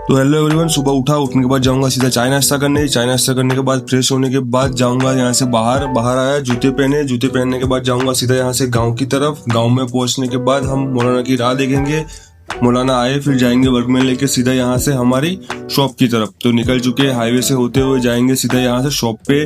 तो hello everyone, सुबह उठने के बाद जाऊंगा सीधा चाय नाश्ता करने के बाद फ्रेश होने के बाद जाऊंगा यहाँ से बाहर आया, जूते पहनने के बाद जाऊंगा सीधा यहाँ से गांव की तरफ। गांव में पहुंचने के बाद हम मौलाना की राह देखेंगे। मौलाना आए फिर जाएंगे वर्कमैन लेके सीधा यहाँ से हमारी शॉप की तरफ। तो निकल चुके हैं, हाईवे से होते हुए जाएंगे सीधा यहाँ से शॉप पे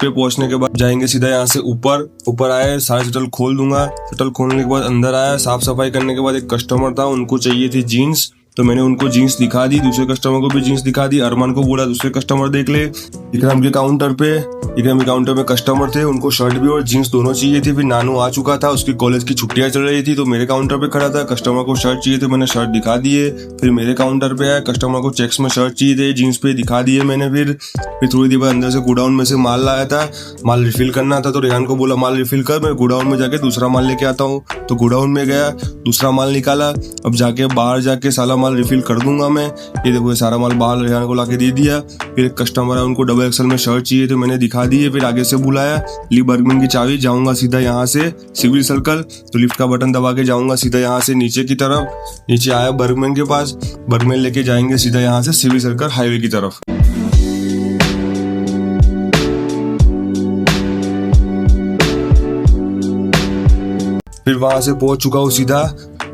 पहुंचने के बाद जाएंगे सीधा यहाँ से ऊपर आए, सारा शटल खोल दूंगा। शटल खोलने के बाद अंदर आया, साफ सफाई करने के बाद एक कस्टमर था, उनको चाहिए थी जीन्स, तो मैंने उनको जीन्स दिखा दी। दूसरे कस्टमर को भी जीन्स दिखा दी। अरमान को बोला दूसरे कस्टमर देख ले। इकराम के काउंटर पे कस्टमर थे, उनको शर्ट भी और जीन्स दोनों चाहिए थी। फिर नानू आ चुका था, उसकी कॉलेज की छुट्टियां चल रही थी, तो मेरे काउंटर पे खड़ा था। कस्टमर को शर्ट चाहिए थे, मैंने शर्ट दिखा दिए। फिर मेरे काउंटर पे आया, कस्टमर को चेक्स में शर्ट चाहिए थे, जीन्स पे दिखा दिए मैंने। फिर थोड़ी देर बाद अंदर से गोडाउन में से माल लाया था, माल रिफिल करना था। तो रेहान को बोला माल रिफिल कर, मैं गोडाउन में जाके दूसरा माल लेके आता हूँ। तो गोडाउन में गया, दूसरा माल निकाला। अब जाके बाहर जाके सारा माल रिफिल कर दूंगा मैं। ये देखो, ये सारा माल बाहर रेहान को लाके दे दिया। फिर एक कस्टमर है, उनको डबल एक्सल में शर्ट चाहिए, तो मैंने दिखा दिए। फिर आगे से बुलाया, ली बर्गमैन की चाबी, जाऊंगा सीधा यहाँ से सिविल सर्कल। तो लिफ्ट का बटन दबा के जाऊंगा सीधा यहाँ से नीचे की तरफ। नीचे आया बर्गमैन के पास, बर्गमैन लेके जाएंगे सीधा यहाँ से सिविल सर्कल हाईवे की तरफ। फिर वहां से पहुंच चुका हूँ सीधा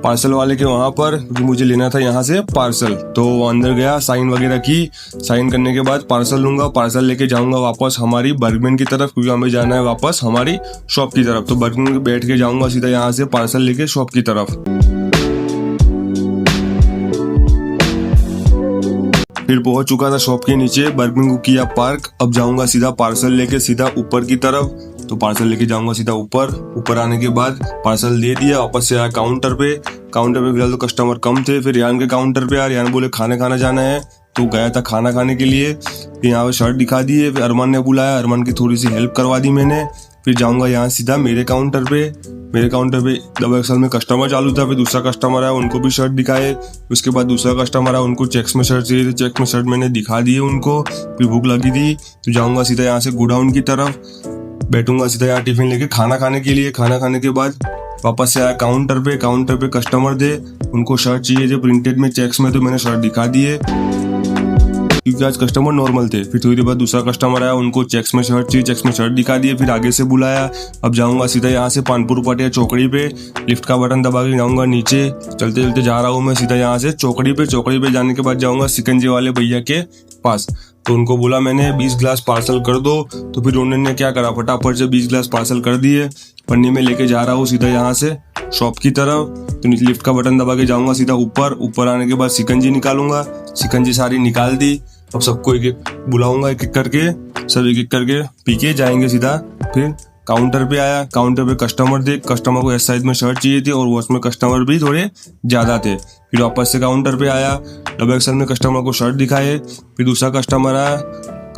पार्सल वाले के वहां पर, क्योंकि मुझे लेना था यहाँ से पार्सल। तो अंदर गया, साइन वगैरह की। साइन करने के बाद पार्सल लूंगा, पार्सल लेके जाऊंगा वापस हमारी बर्गमैन की तरफ, क्योंकि हमें जाना है वापस हमारी शॉप की तरफ। तो बर्गमैन बैठ के जाऊंगा सीधा यहाँ से पार्सल लेके शॉप की तरफ। फिर पहुंच चुका था शॉप के नीचे, बर्गमैन को किया पार्क। अब जाऊंगा सीधा पार्सल लेके सीधा ऊपर की तरफ। तो पार्सल लेके जाऊंगा सीधा ऊपर आने के बाद पार्सल दे दिया। वापस से आया काउंटर पे फिलहाल तो कस्टमर कम थे। फिर रियान के काउंटर पे आया, रियान बोले खाना जाना है, तो गया था खाना खाने के लिए। फिर यहाँ पे शर्ट दिखा दिए। फिर अरमान ने बुलाया, अरमान की थोड़ी सी हेल्प करवा दी मैंने। फिर जाऊंगा यहाँ सीधा मेरे काउंटर पे डबल एक्सल में कस्टमर चालू था। फिर दूसरा कस्टमर आया, उनको भी शर्ट दिखाए। उसके बाद दूसरा कस्टमर आया, उनको चेक्स में शर्ट चाहिए थे, चेक्स में शर्ट मैंने दिखा दिए उनको। फिर भूख लगी थी, तो जाऊंगा सीधा यहाँ से गोडाउन की तरफ, बैठूंगा सीधा यहाँ टिफिन लेके खाना खाने के लिए। खाना खाने के बाद वापस से आया काउंटर पे कस्टमर थे, उनको शर्ट चाहिए थे प्रिंटेड में चेक्स में, तो मैंने शर्ट दिखा दिए क्योंकि आज कस्टमर नॉर्मल थे। फिर थोड़ी देर बाद दूसरा कस्टमर आया, उनको चेक्स में शर्ट चाहिए, चेक्स में शर्ट दिखा दिए। फिर आगे से बुलाया। अब जाऊंगा सीधा यहाँ से पानपुर पाटिया चौकड़ी पे, लिफ्ट का बटन दबा के जाऊंगा नीचे। चलते चलते जा रहा हूँ मैं सीधा यहाँ से चौकड़ी पे जाने के बाद जाऊंगा सिकंजे वाले भैया के पास। तो उनको बोला मैंने 20 ग्लास पार्सल कर दो। तो फिर उन्होंने क्या करा, फटाफट से 20 ग्लास पार्सल कर दिए। पन्नी में लेके जा रहा हूँ सीधा यहाँ से शॉप की तरफ। तो लिफ्ट का बटन दबा के जाऊंगा सीधा ऊपर आने के बाद शिकंजी निकालूंगा। शिकंजी सारी निकाल दी। अब सबको एक एक बुलाऊंगा, एक एक करके पी के जाएंगे सीधा। फिर काउंटर पे आया, काउंटर पे कस्टमर थे, कस्टमर को एस साइज में शर्ट चाहिए थी और उसमें कस्टमर भी थोड़े ज्यादा थे। फिर वापस से काउंटर पे आया, डबल एक्सल में कस्टमर को शर्ट दिखाए। फिर दूसरा कस्टमर आया,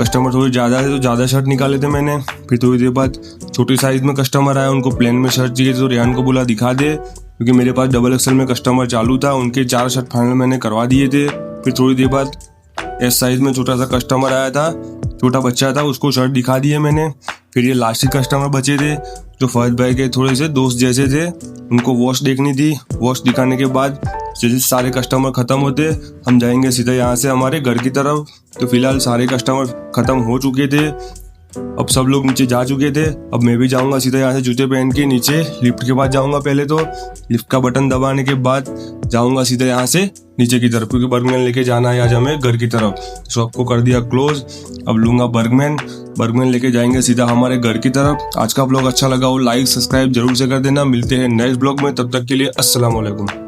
कस्टमर थोड़े ज्यादा थे तो ज्यादा शर्ट निकाले थे मैंने। फिर थोड़ी देर बाद छोटी साइज में कस्टमर आया, उनको प्लेन में शर्ट चाहिए, तो रेहान को बोला दिखा दे, क्योंकि मेरे पास डबल एक्सल में कस्टमर चालू था, उनके 4 शर्ट फाइनल मैंने करवा दिए थे। फिर थोड़ी देर बाद एस साइज में छोटा सा कस्टमर आया था, छोटा बच्चा था, उसको शर्ट दिखा दिए मैंने। फिर ये लास्ट कस्टमर बचे थे जो फर्स्ट भाई के थोड़े से दोस्त जैसे थे, उनको वॉश देखनी थी। वॉश दिखाने के बाद जैसे सारे कस्टमर खत्म होते, हम जाएंगे सीधा यहाँ से हमारे घर की तरफ। तो फिलहाल सारे कस्टमर खत्म हो चुके थे, अब सब लोग नीचे जा चुके थे। अब मैं भी जाऊंगा सीधा यहाँ से जूते पहन के नीचे लिफ्ट के पास जाऊंगा। पहले तो लिफ्ट का बटन दबाने के बाद जाऊंगा सीधा यहाँ से नीचे की तरफ, क्योंकि बर्गमैन लेके जाना है आज हमें घर की तरफ। शॉप को कर दिया क्लोज। अब लूंगा बर्गमैन लेके जाएंगे सीधा हमारे घर की तरफ। आज का ब्लॉग अच्छा लगा हो लाइक सब्सक्राइब जरूर से कर देना। मिलते हैं नेक्स्ट ब्लॉग में, तब तक के लिए अस्सलाम वालेकुम।